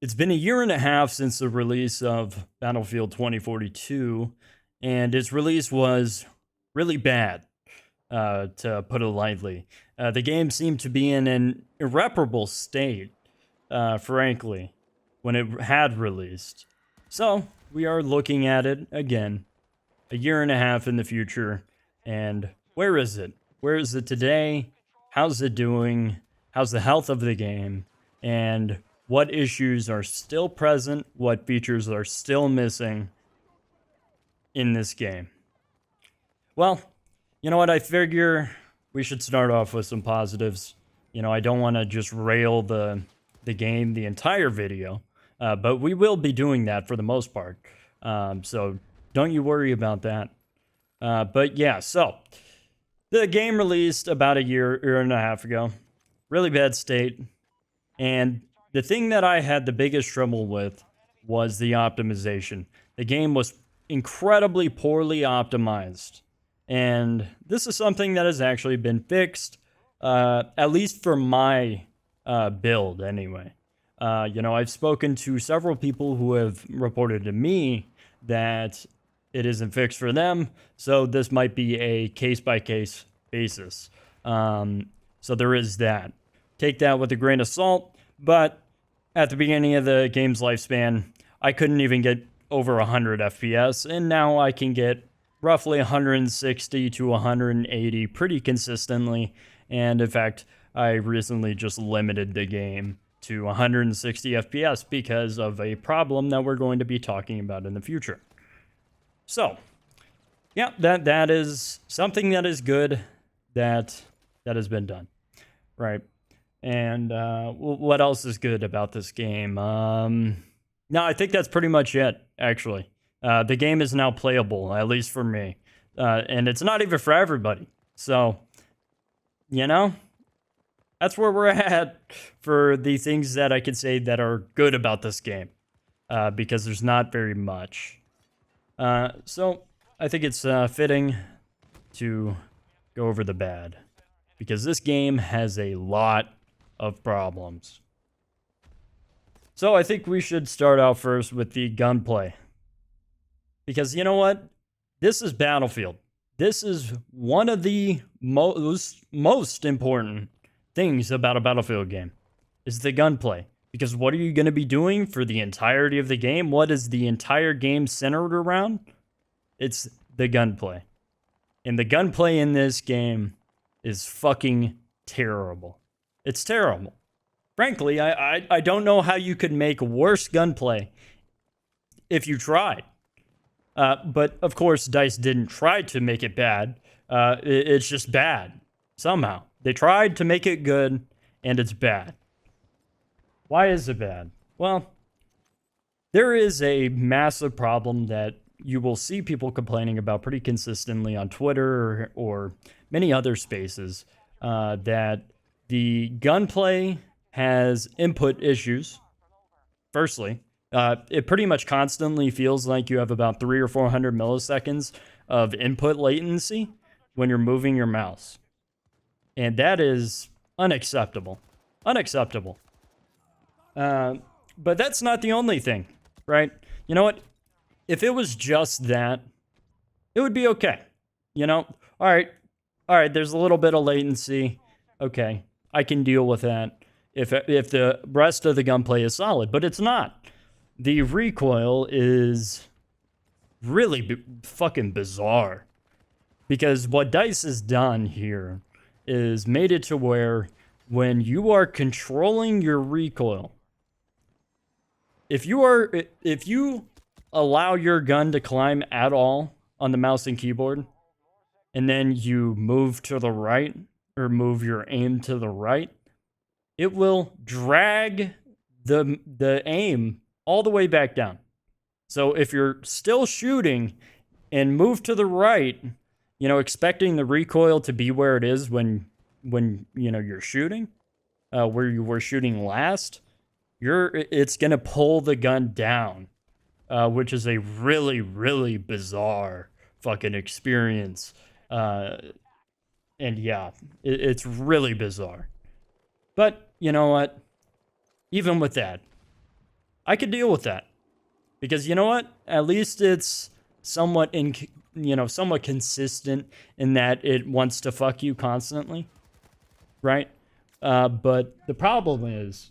It's been a year and a half since the release of Battlefield 2042, and its release was really bad, to put it lightly. The game seemed to be in an irreparable state, frankly, when it had released. So, we are looking at it again, a year and a half in the future, and where is it? Where is it today? How's it doing? How's the health of the game? And what issues are still present? What features are still missing in this game? Well, you know what? I figure we should start off with some positives. I don't want to just rail the game the entire video, but we will be doing that for the most part. So don't you worry about that. But yeah, so the game released about a year and a half ago. Really bad state. And the thing that I had the biggest trouble with was the optimization. The game was incredibly poorly optimized. And this is something that has actually been fixed, at least for my build anyway. I've spoken to several people who have reported to me that it isn't fixed for them, so this might be a case-by-case basis. So there is that. Take that with a grain of salt, but at the beginning of the game's lifespan, I couldn't even get over 100 FPS, and now I can get roughly 160 to 180 pretty consistently. And in fact, I recently just limited the game to 160 FPS because of a problem that we're going to be talking about in the future. So, yeah, that is something that is good that has been done, right? And what else is good about this game? No, I think that's pretty much it, actually. The game is now playable, at least for me. And it's not even for everybody. So, that's where we're at for the things that I could say that are good about this game. Because there's not very much. So, I think it's fitting to go over the bad. Because this game has a lot of problems. So I think we should start out first with the gunplay. Because you know what? This is Battlefield. This is one of the most important things about a Battlefield game, is the gunplay. Because what are you going to be doing for the entirety of the game? What is the entire game centered around? It's the gunplay. And the gunplay in this game is fucking terrible. It's terrible. Frankly, I don't know how you could make worse gunplay if you tried. But of course, DICE didn't try to make it bad. It's just bad. Somehow. They tried to make it good, and it's bad. Why is it bad? Well, there is a massive problem that you will see people complaining about pretty consistently on Twitter or many other spaces, that the gunplay has input issues. Firstly, it pretty much constantly feels like you have about 300 or 400 milliseconds of input latency when you're moving your mouse. And that is unacceptable. Unacceptable. But that's not the only thing, right? You know what? If it was just that, it would be okay. All right, there's a little bit of latency. Okay, I can deal with that if the rest of the gunplay is solid, but it's not. The recoil is really fucking bizarre. Because what DICE has done here is made it to where when you are controlling your recoil, if you allow your gun to climb at all on the mouse and keyboard, and then you move to the right, or move your aim to the right, it will drag the aim all the way back down. So if you're still shooting and move to the right, expecting the recoil to be where it is when you're shooting, where you were shooting last, it's gonna pull the gun down, which is a really, really bizarre fucking experience. And yeah, it's really bizarre. But you know what? Even with that, I could deal with that. Because you know what? At least it's somewhat somewhat consistent in that it wants to fuck you constantly, right? But the problem is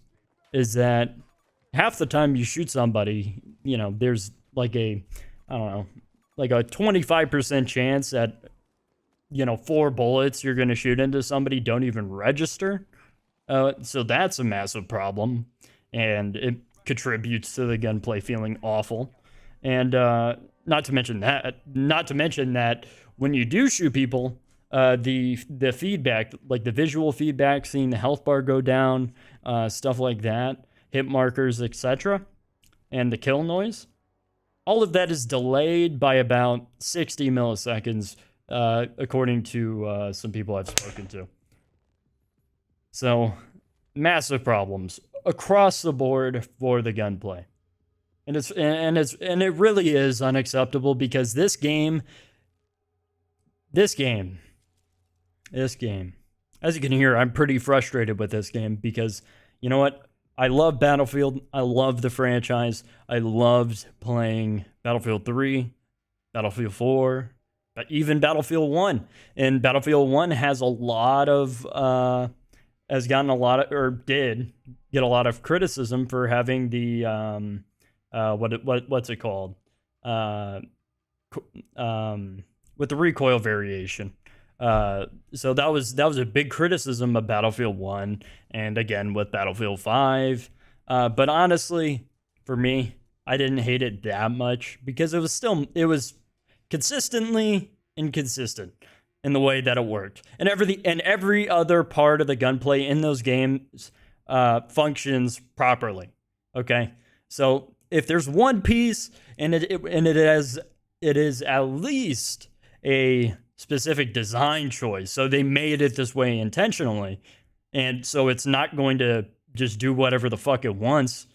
that half the time you shoot somebody, there's like I don't know, like a 25% chance that 4 bullets you're gonna shoot into somebody don't even register. So that's a massive problem, and it contributes to the gunplay feeling awful. And not to mention that when you do shoot people, the feedback, like the visual feedback, seeing the health bar go down, stuff like that, hit markers, etc., and the kill noise, all of that is delayed by about 60 milliseconds, according to some people I've spoken to. So, massive problems across the board for the gunplay. And it really is unacceptable because this game, as you can hear, I'm pretty frustrated with this game because, you know what? I love Battlefield. I love the franchise. I loved playing Battlefield 3, Battlefield 4, but even Battlefield 1. And Battlefield 1 has a lot of has gotten a lot of, or did get a lot of criticism for having the what's it called? With the recoil variation. So that was a big criticism of Battlefield 1, and again with Battlefield 5. But honestly, for me, I didn't hate it that much because it was consistently inconsistent in the way that it worked, and every other part of the gunplay in those games functions properly. Okay, so if there's one piece and it is at least a specific design choice, so they made it this way intentionally, and so it's not going to just do whatever the fuck it wants.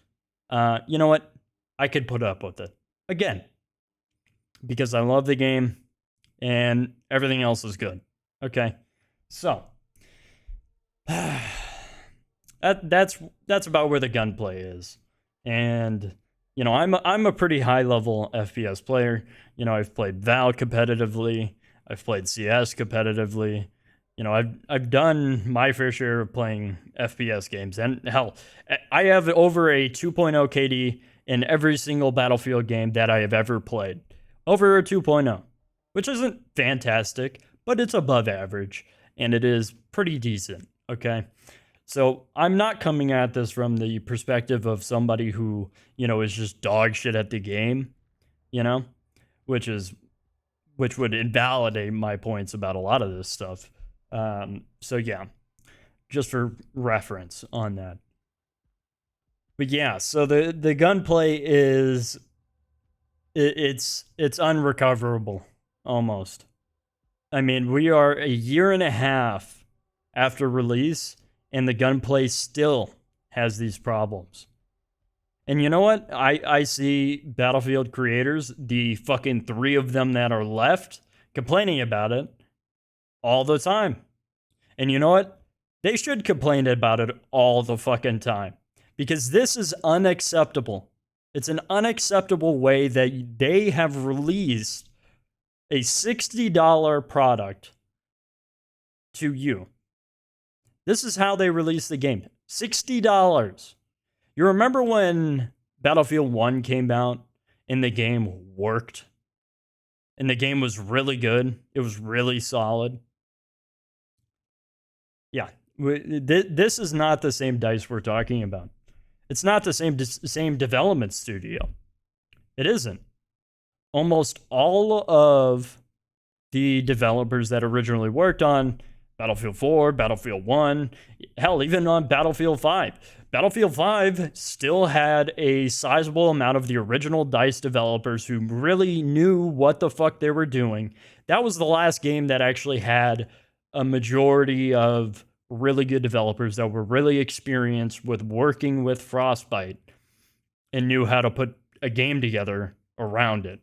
You know what? I could put up with it again because I love the game and everything else is good. Okay, so that's about where the gunplay is, and I'm a pretty high level FPS player. I've played Val competitively. I've played CS competitively. I've done my fair share of playing FPS games, and hell, I have over a 2.0 KD in every single Battlefield game that I have ever played. Over a 2.0, which isn't fantastic, but it's above average, and it is pretty decent, okay? So I'm not coming at this from the perspective of somebody who, is just dog shit at the game, which would invalidate my points about a lot of this stuff. So yeah, just for reference on that. But yeah, so the gunplay is it's unrecoverable almost. I mean, we are a year and a half after release, and the gunplay still has these problems. And you know what? I see Battlefield creators, the fucking 3 of them that are left, complaining about it all the time. And you know what? They should complain about it all the fucking time. Because this is unacceptable. It's an unacceptable way that they have released a $60 product to you. This is how they released the game. $60. You remember when Battlefield 1 came out and the game worked? And the game was really good. It was really solid. Yeah, this is not the same DICE we're talking about. It's not the same development studio. It isn't. Almost all of the developers that originally worked on Battlefield 4, Battlefield 1, hell, even on Battlefield 5. Battlefield 5 still had a sizable amount of the original DICE developers who really knew what the fuck they were doing. That was the last game that actually had a majority of really good developers that were really experienced with working with Frostbite and knew how to put a game together around it.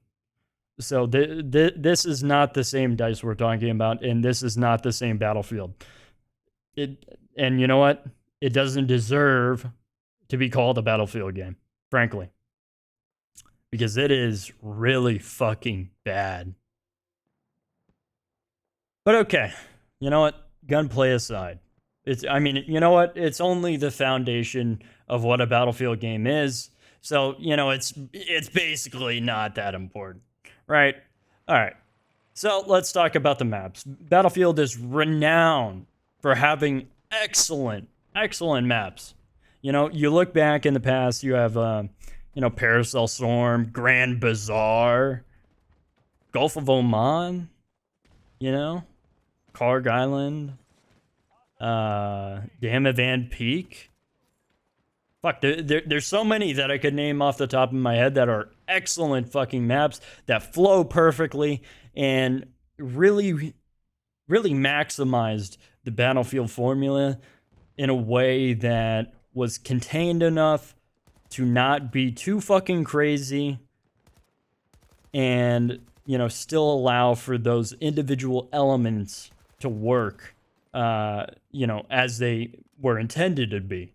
So this is not the same DICE we're talking about, and this is not the same Battlefield. And you know what? It doesn't deserve to be called a Battlefield game. frankly, because it is really fucking bad. But okay, you know what? Gunplay aside, I mean, you know what? It's only the foundation of what a Battlefield game is. So, it's basically not that important, right? All right. So, let's talk about the maps. Battlefield is renowned for having excellent maps. You look back in the past, you have Paracel Storm, Grand Bazaar, Gulf of Oman, you know, Karg Island, Van Peak. Fuck, there's so many that I could name off the top of my head that are excellent fucking maps that flow perfectly and really, really maximized the Battlefield formula in a way that was contained enough to not be too fucking crazy and, still allow for those individual elements to work, as they were intended to be.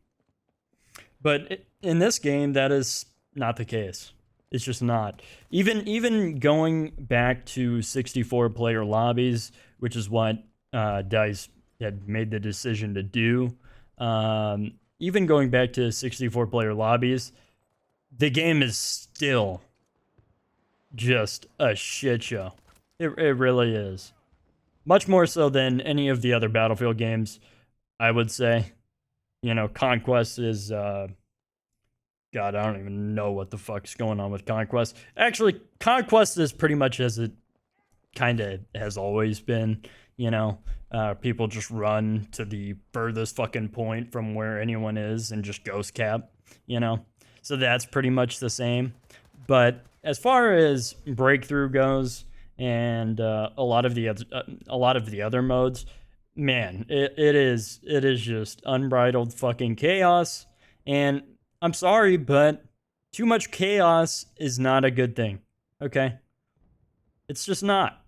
But in this game, that is not the case. It's just not. Even going back to 64 player lobbies, which is what DICE had made the decision to do. Even going back to 64 player lobbies, the game is still just a shit show. It really is. Much more so than any of the other Battlefield games, I would say. Conquest is, God, I don't even know what the fuck's going on with Conquest. Actually, Conquest is pretty much as it kind of has always been. People just run to the furthest fucking point from where anyone is and just ghost cap, So that's pretty much the same. But as far as Breakthrough goes and a lot of the other modes, man, it is just unbridled fucking chaos. And I'm sorry, but too much chaos is not a good thing. Okay? It's just not.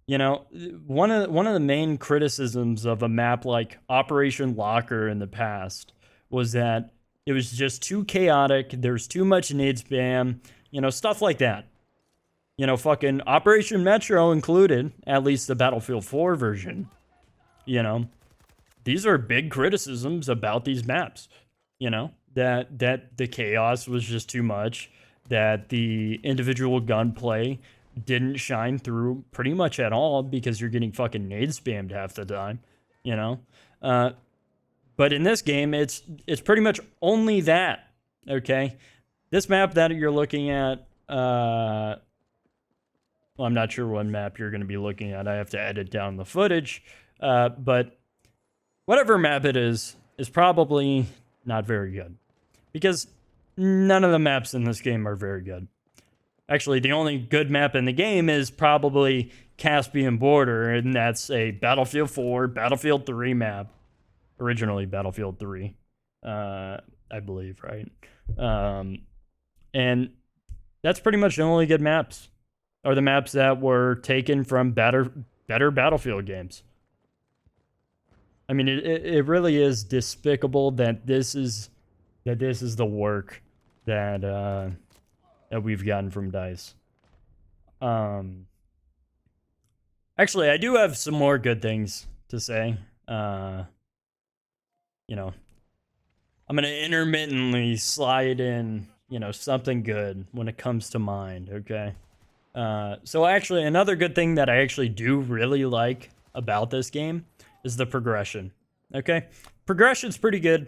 One of the main criticisms of a map like Operation Locker in the past was that it was just too chaotic. There's too much nade spam, stuff like that. Fucking Operation Metro included, at least the Battlefield 4 version. These are big criticisms about these maps. That the chaos was just too much, that the individual gunplay didn't shine through pretty much at all because you're getting fucking nade spammed half the time, but in this game, it's pretty much only that, okay? This map that you're looking at, well, I'm not sure what map you're going to be looking at. I have to edit down the footage, but whatever map it is probably not very good because none of the maps in this game are very good. Actually, the only good map in the game is probably Caspian Border, and that's a Battlefield 4, Battlefield 3 map. Originally Battlefield 3, I believe, right? And that's pretty much the only good maps, are the maps that were taken from better Battlefield games. I mean, it really is despicable that this is the work that we've gotten from DICE. Actually, I do have some more good things to say. I'm going to intermittently slide in, something good when it comes to mind, okay? So actually, another good thing that I actually do really like about this game is the progression, okay? Progression's pretty good.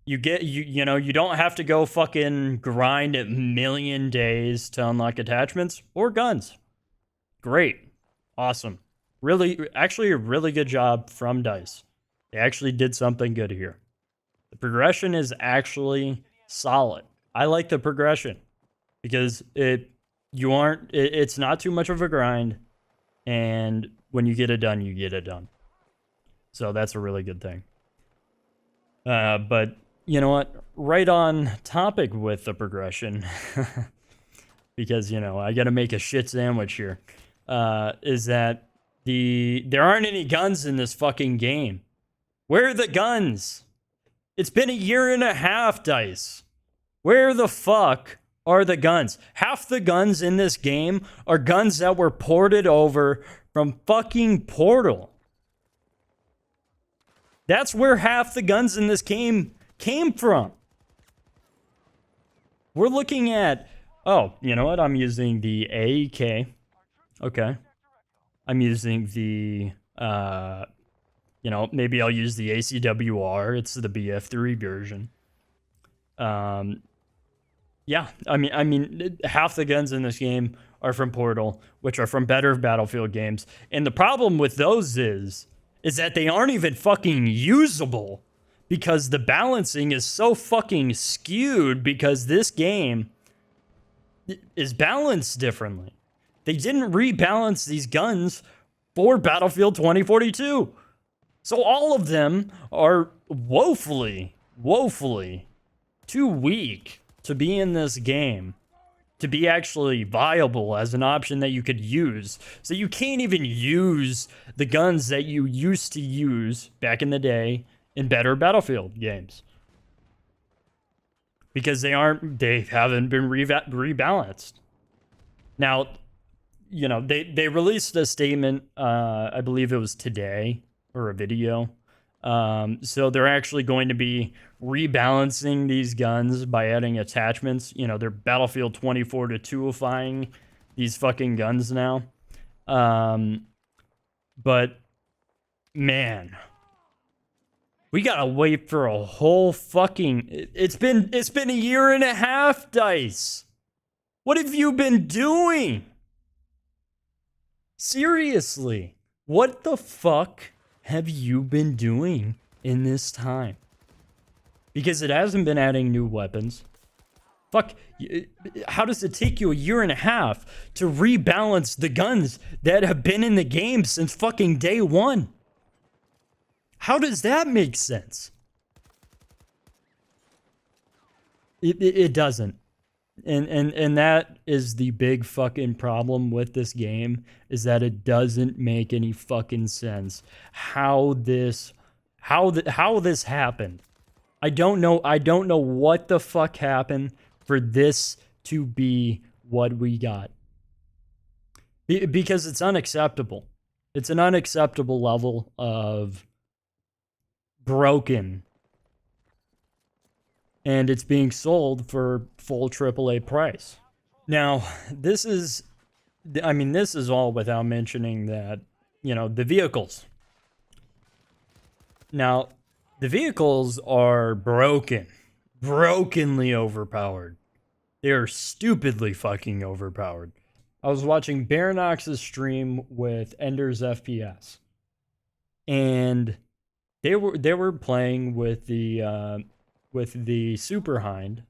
You don't have to go fucking grind a million days to unlock attachments or guns. Great. Awesome. Actually a really good job from DICE. They actually did something good here. The progression is actually solid. I like the progression because it's not too much of a grind, and when you get it done, you get it done. So that's a really good thing. But you know what? Right on topic with the progression, because I got to make a shit sandwich here. Is that there aren't any guns in this fucking game? Where are the guns? It's been a year and a half, DICE. Where the fuck are the guns? Half the guns in this game are guns that were ported over from fucking Portal. That's where half the guns in this game came from. We're looking at, oh, you know what? I'm using the AEK. Okay. I'm using the, you know, maybe I'll use the ACWR. It's the BF3 version. Yeah, I mean, half the guns in this game are from Portal, which are from better Battlefield games. And the problem with those is that they aren't even fucking usable because the balancing is so fucking skewed because this game is balanced differently. They didn't rebalance these guns for Battlefield 2042. So all of them are woefully too weak to be in this game, to be actually viable as an option that you could use. So you can't even use the guns that you used to use back in the day in better Battlefield games. Because they haven't been rebalanced. Now, you know, they released a statement, I believe it was today, or a video. So they're actually going to be rebalancing these guns by adding attachments. You know, they're Battlefield 24-2ifying these fucking guns now. But man, we gotta wait for a whole fucking... It's been a year and a half, DICE. What have you been doing? Seriously, what the fuck have you been doing in this time? Because it hasn't been adding new weapons. Fuck, how does it take you a year and a half to rebalance the guns that have been in the game since fucking day one? How does that make sense? It doesn't. And that is the big fucking problem with this game, is that it doesn't make any fucking sense how this happened. I don't know what the fuck happened for this to be what we got. Because it's unacceptable. It's an unacceptable level of broken. And it's being sold for full AAA price. Now, this is all without mentioning that, you know, the vehicles. Now, the vehicles are brokenly overpowered. They are stupidly fucking overpowered. I was watching Baranox's stream with Ender's FPS, and they were playing with the Super Hind,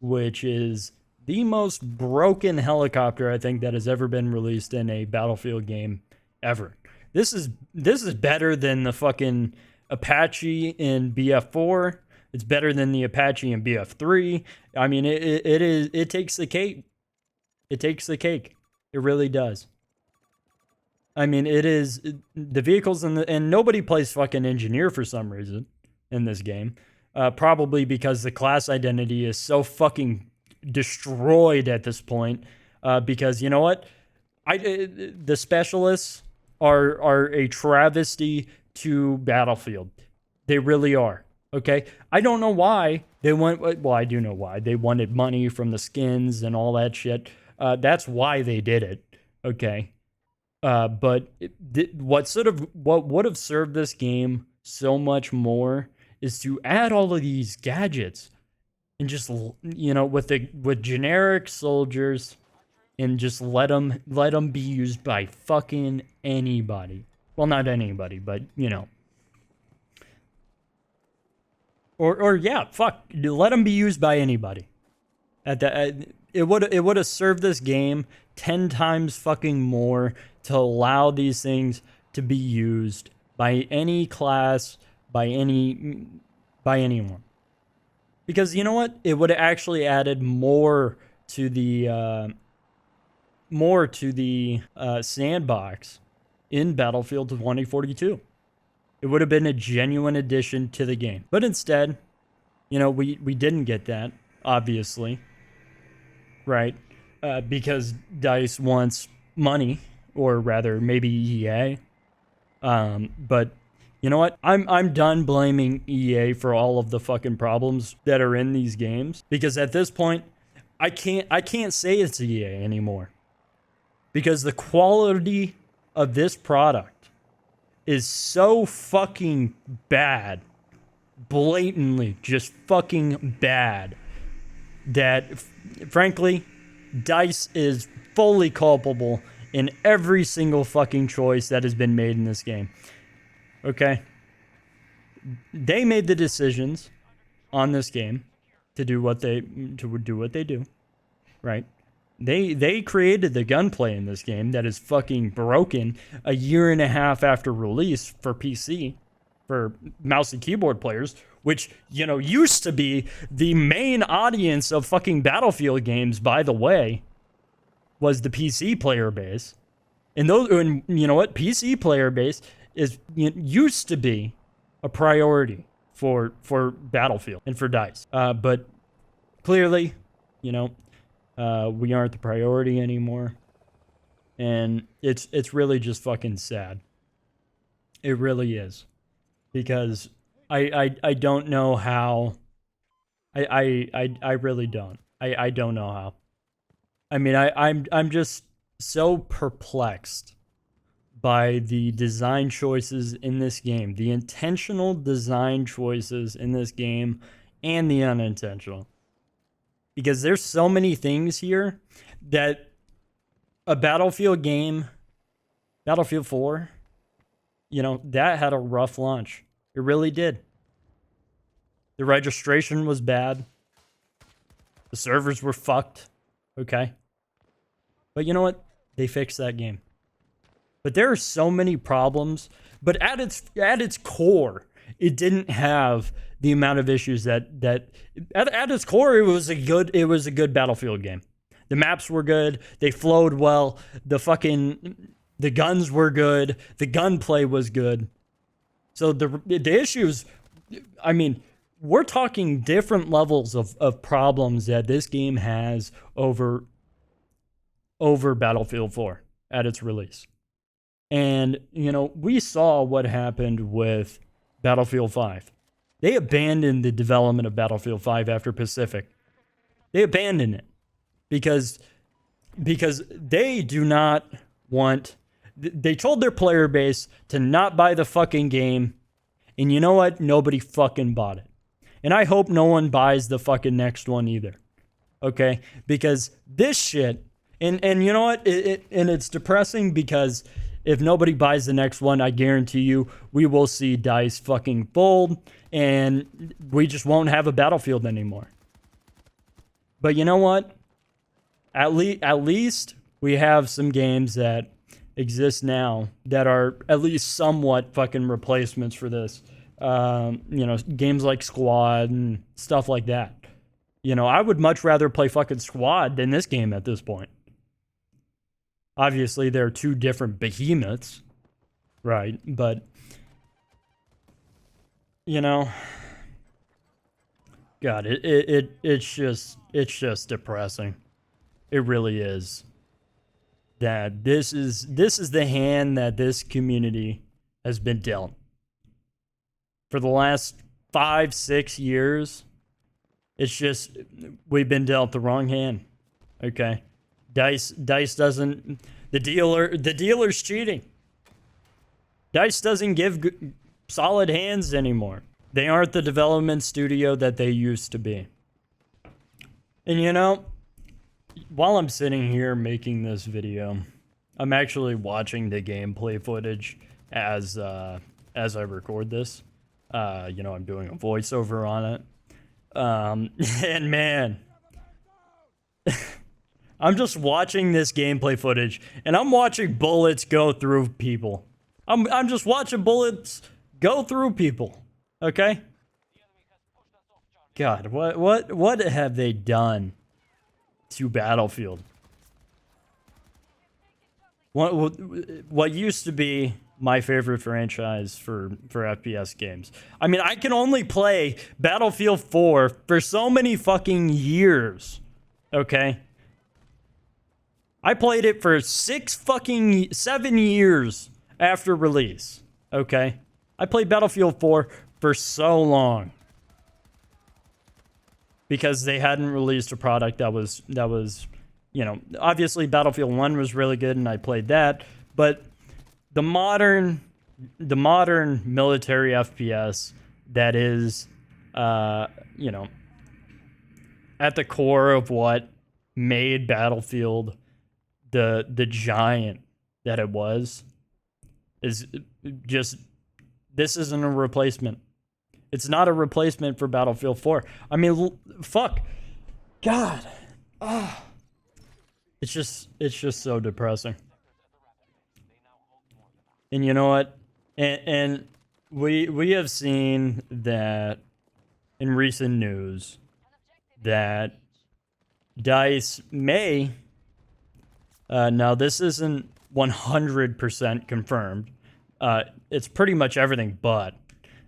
which is the most broken helicopter I think that has ever been released in a Battlefield game ever. This is better than the fucking Apache in BF4. It's better than the Apache in BF3. I mean, it takes the cake. It takes the cake. It really does. I mean, the vehicles and nobody plays fucking engineer for some reason in this game. Probably because the class identity is so fucking destroyed at this point. Because you know what? The specialists are a travesty to Battlefield. They really are. Okay? I don't know why they went... Well, I do know why. They wanted money from the skins and all that shit. That's why they did it. Okay? But what would have served this game so much more is to add all of these gadgets and just, you know, with generic soldiers, and just let them be used by fucking anybody. Well, not anybody, but you know. Or yeah, fuck, let them be used by anybody. It would have served this game 10 times fucking more to allow these things to be used by any class, by anyone. Because you know what? It would have actually added more to the sandbox in Battlefield 2042. It would have been a genuine addition to the game. But instead, you know, we didn't get that. obviously, right? Because DICE wants money, or rather, maybe EA. But you know what? I'm done blaming EA for all of the fucking problems that are in these games, because at this point, I can't say it's EA anymore, because the quality of this product is so fucking bad, blatantly just fucking bad, that frankly, DICE is fully culpable in every single fucking choice that has been made in this game. Okay? They made the decisions on this game to do what they do, right? They created the gunplay in this game that is fucking broken a year and a half after release for PC, for mouse and keyboard players, which, you know, used to be the main audience of fucking Battlefield games, by the way, was the PC player base. And you know what? PC player base used to be a priority for Battlefield and for DICE. But clearly, you know, we aren't the priority anymore. And it's really just fucking sad. It really is. Because I don't know how. I really don't. I don't know how. I mean, I'm just so perplexed by the design choices in this game, the intentional design choices in this game, and the unintentional. Because there's so many things here that a Battlefield game, Battlefield 4, you know, that had a rough launch. It really did. The registration was bad. The servers were fucked. Okay. But you know what? They fixed that game. But there are so many problems. But at its core, it didn't have the amount of issues that at its core, it was a good Battlefield game. The maps were good. They flowed well. The guns were good. The gunplay was good. So the issues, I mean, we're talking different levels of problems that this game has over Battlefield 4 at its release. And, you know, we saw what happened with Battlefield 5. They abandoned the development of Battlefield 5 after Pacific. They abandoned it because they do not want... They told their player base to not buy the fucking game. And you know what? Nobody fucking bought it. And I hope no one buys the fucking next one either. Okay? Because this shit... And you know what? It's depressing because if nobody buys the next one, I guarantee you we will see DICE fucking fold and we just won't have a Battlefield anymore. But you know what? At least we have some games that exist now that are at least somewhat fucking replacements for this. You know, games like Squad and stuff like that. You know, I would much rather play fucking Squad than this game at this point. Obviously, they're two different behemoths, right? But, you know, God, it's just depressing. It really is. That this is the hand that this community has been dealt. For the last 5-6 years, it's just, we've been dealt the wrong hand. Okay? DICE doesn't... The dealer's cheating. DICE doesn't give solid hands anymore. They aren't the development studio that they used to be. And you know, while I'm sitting here making this video, I'm actually watching the gameplay footage as I record this. You know, I'm doing a voiceover on it. And man... I'm just watching this gameplay footage, and I'm watching bullets go through people. I'm just watching bullets go through people. Okay? God, what have they done to Battlefield? What used to be my favorite franchise for FPS games. I mean, I can only play Battlefield 4 for so many fucking years. Okay? I played it for 7 years after release. Okay? I played Battlefield 4 for so long. Because they hadn't released a product that was, you know, obviously Battlefield 1 was really good and I played that, but the modern military FPS that is, you know, at the core of what made Battlefield the giant that it was, is just, this isn't a replacement. It's not a replacement for Battlefield 4. I mean, fuck. God. Oh. It's just so depressing. And you know what? And we have seen that in recent news that DICE may, now this isn't 100% confirmed. It's pretty much everything but,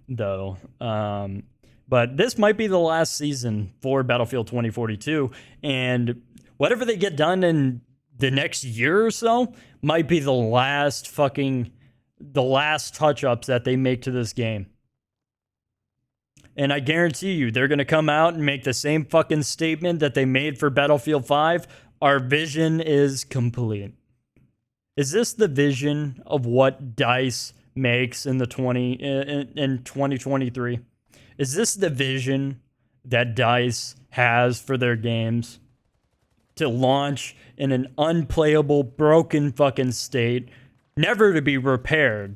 though. But this might be the last season for Battlefield 2042, and whatever they get done in the next year or so might be the last touch-ups that they make to this game. And I guarantee you, they're going to come out and make the same fucking statement that they made for Battlefield 5. Our vision is complete. Is this the vision of what DICE makes in 2023? Is this the vision that DICE has for their games? To launch in an unplayable, broken fucking state, never to be repaired,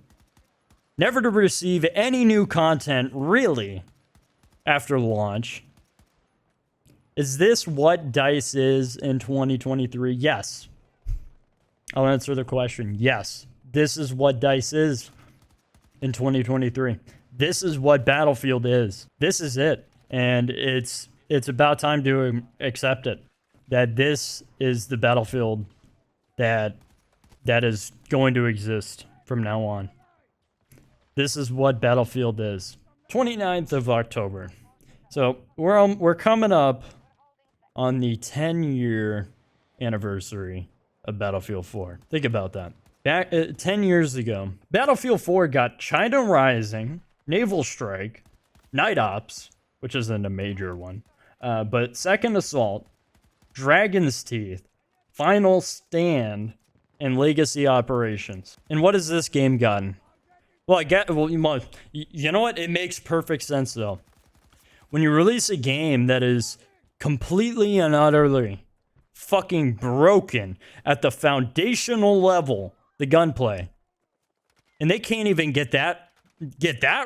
never to receive any new content, really, after launch. Is this what DICE is in 2023? Yes. I'll answer the question. Yes. This is what DICE is in 2023. This is what Battlefield is. This is it. And it's about time to accept it. That this is the Battlefield that is going to exist from now on. This is what Battlefield is. 29th of October. So we're coming up on the 10-year anniversary of Battlefield 4. Think about that. Back 10 years ago, Battlefield 4 got China Rising, Naval Strike, Night Ops, which isn't a major one, but Second Assault, Dragon's Teeth, Final Stand, and Legacy Operations. And what has this game gotten? Well, you know what? It makes perfect sense, though. When you release a game that is completely and utterly fucking broken at the foundational level, the gunplay, and they can't even get that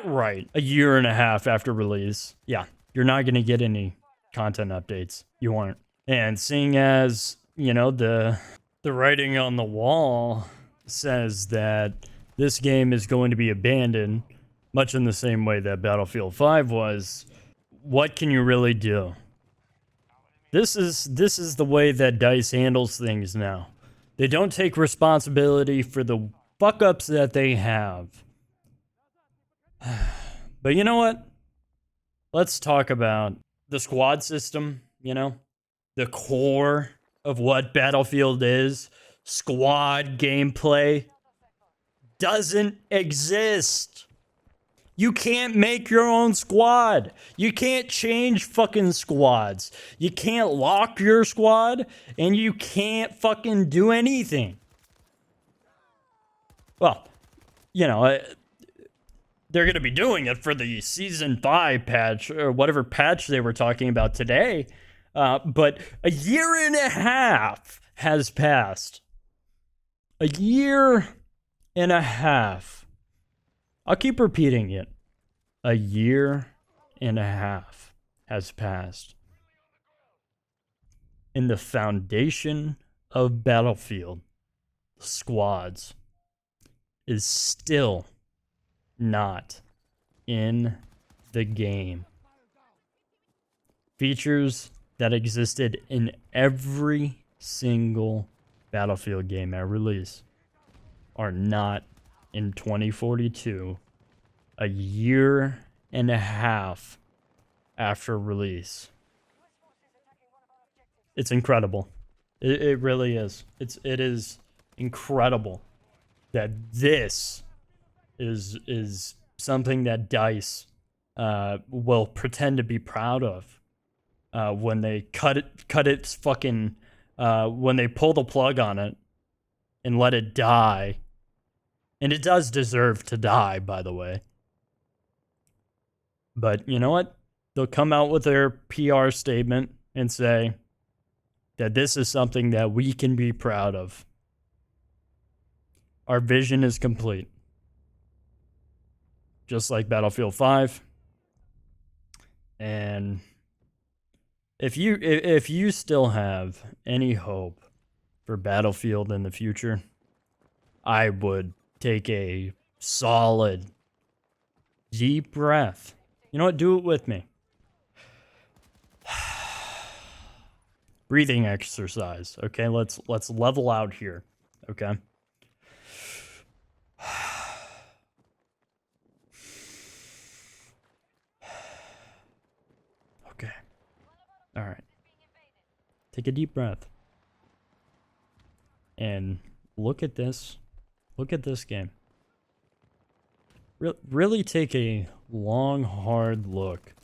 right a year and a half after release, yeah, you're not going to get any content updates. You aren't. And seeing as, you know, the writing on the wall says that this game is going to be abandoned, much in the same way that Battlefield 5 was, what can you really do? This is the way that DICE handles things now. They don't take responsibility for the fuck-ups that they have. But you know what? Let's talk about the squad system, you know? The core of what Battlefield is. Squad gameplay doesn't exist. You can't make your own squad. You can't change fucking squads. You can't lock your squad, and you can't fucking do anything. Well, you know, they're going to be doing it for the Season 5 patch, or whatever patch they were talking about today. But a year and a half has passed. A year and a half. I'll keep repeating it. A year and a half has passed. And the foundation of Battlefield, squads, is still not in the game. Features that existed in every single Battlefield game at release are not in 2042, a year and a half after release. It's incredible. It really is. It is incredible that this is something that DICE will pretend to be proud of when they cut its fucking when they pull the plug on it and let it die. And it does deserve to die, by the way. But you know what? They'll come out with their PR statement and say that this is something that we can be proud of. Our vision is complete. Just like Battlefield 5. And if you still have any hope for Battlefield in the future, I would take a solid deep breath. You know what? Do it with me. Breathing exercise. Okay, let's level out here. Okay. Okay. All right. Take a deep breath. And look at this. Look at this game. Really take a long, hard look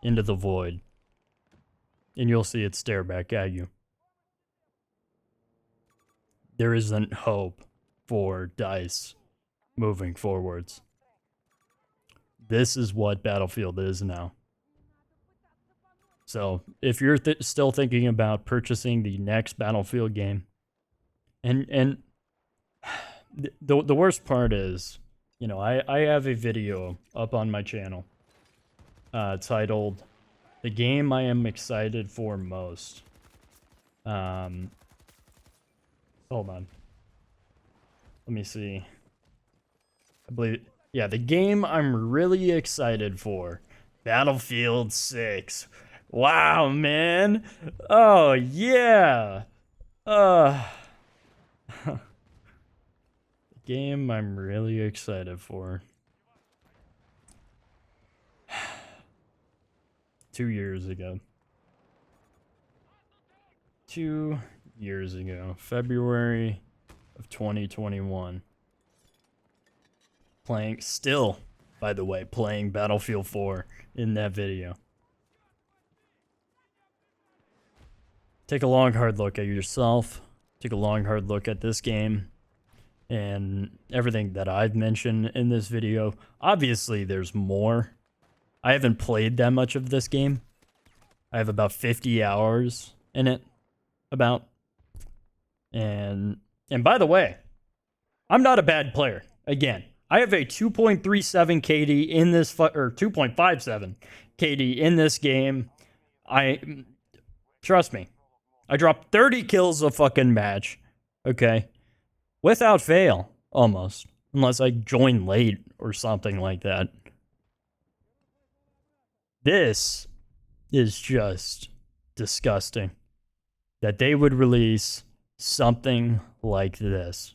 into the void. And you'll see it stare back at you. There isn't hope for DICE moving forwards. This is what Battlefield is now. So, if you're still thinking about purchasing the next Battlefield game, and the worst part is, you know, I have a video up on my channel titled "The Game I Am Excited for Most." Hold on. Let me see. I believe, yeah, the game I'm really excited for, Battlefield 6. Wow, man. Oh, yeah. The game I'm really excited for. 2 years ago. 2 years ago. February of 2021. Still, by the way, playing Battlefield 4 in that video. Take a long, hard look at yourself. Take a long, hard look at this game. And everything that I've mentioned in this video. Obviously, there's more. I haven't played that much of this game. I have about 50 hours in it. About. And by the way, I'm not a bad player. Again, I have a 2.37 KD in this, or 2.57 KD in this game. Trust me, I dropped 30 kills a fucking match. Okay. Without fail, almost. Unless I join late or something like that. This is just disgusting. That they would release something like this.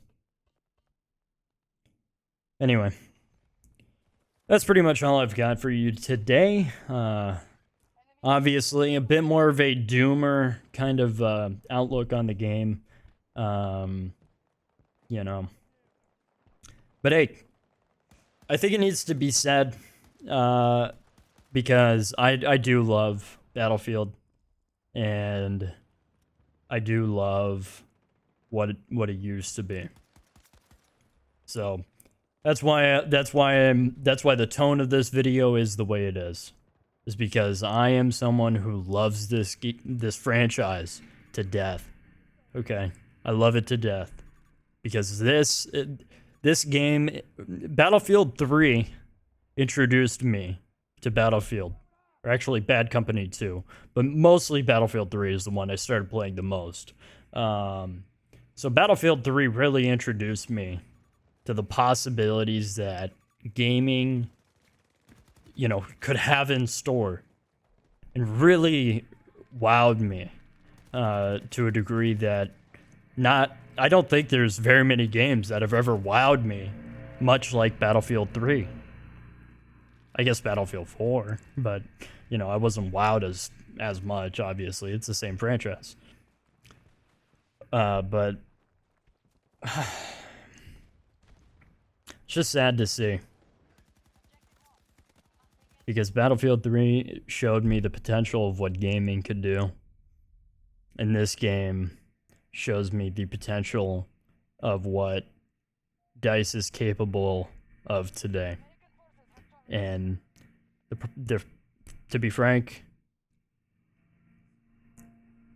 Anyway. That's pretty much all I've got for you today. Obviously, a bit more of a doomer kind of outlook on the game. You know. But hey, I think it needs to be said, because I do love Battlefield, and I do love what it used to be. So that's why the tone of this video is the way it is because I am someone who loves this franchise to death. Okay, I love it to death. Because this game, Battlefield 3, introduced me to Battlefield. Or actually, Bad Company 2. But mostly Battlefield 3 is the one I started playing the most. So Battlefield 3 really introduced me to the possibilities that gaming, you know, could have in store. And really wowed me to a degree that I don't think there's very many games that have ever wowed me much like Battlefield 3. I guess Battlefield 4, but you know, I wasn't wowed as much. Obviously, it's the same franchise. But it's just sad to see, because Battlefield 3 showed me the potential of what gaming could do, and this game shows me the potential of what DICE is capable of today. And to be frank,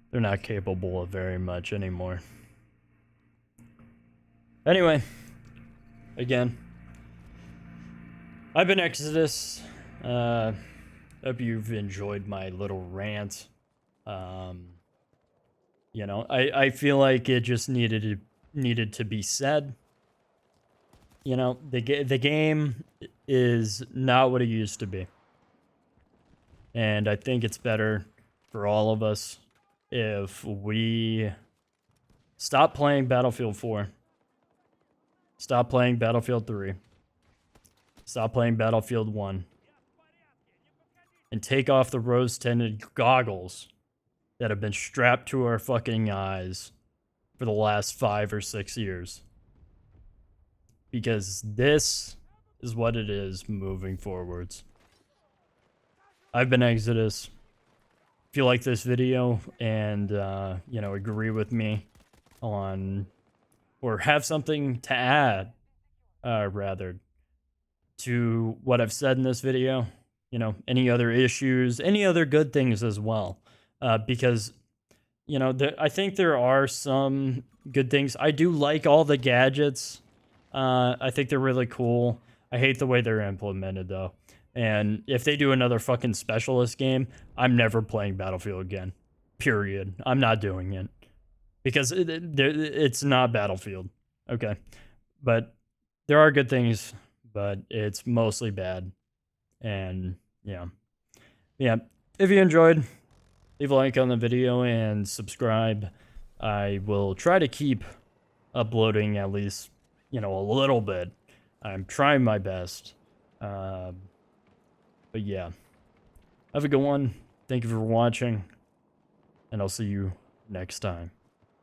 they're not capable of very much anymore. Anyway, again, I've been Exodus. Hope you've enjoyed my little rant. You know, I feel like it just needed to be said. You know, the game is not what it used to be. And I think it's better for all of us if we stop playing Battlefield 4. Stop playing Battlefield 3. Stop playing Battlefield 1. And take off the rose-tinted goggles that have been strapped to our fucking eyes for the last 5 or 6 years. Because this is what it is moving forwards. I've been Exodus. If you like this video and, you know, agree with me on, or have something to add, rather, to what I've said in this video, you know, any other issues, any other good things as well. Because, you know, I think there are some good things. I do like all the gadgets. I think they're really cool. I hate the way they're implemented, though. And if they do another fucking specialist game, I'm never playing Battlefield again. Period. I'm not doing it. Because it's not Battlefield. Okay. But there are good things, but it's mostly bad. And, yeah. Yeah. If you enjoyed, leave a like on the video and subscribe. I will try to keep uploading at least, you know, a little bit. I'm trying my best. But yeah, have a good one. Thank you for watching, and I'll see you next time.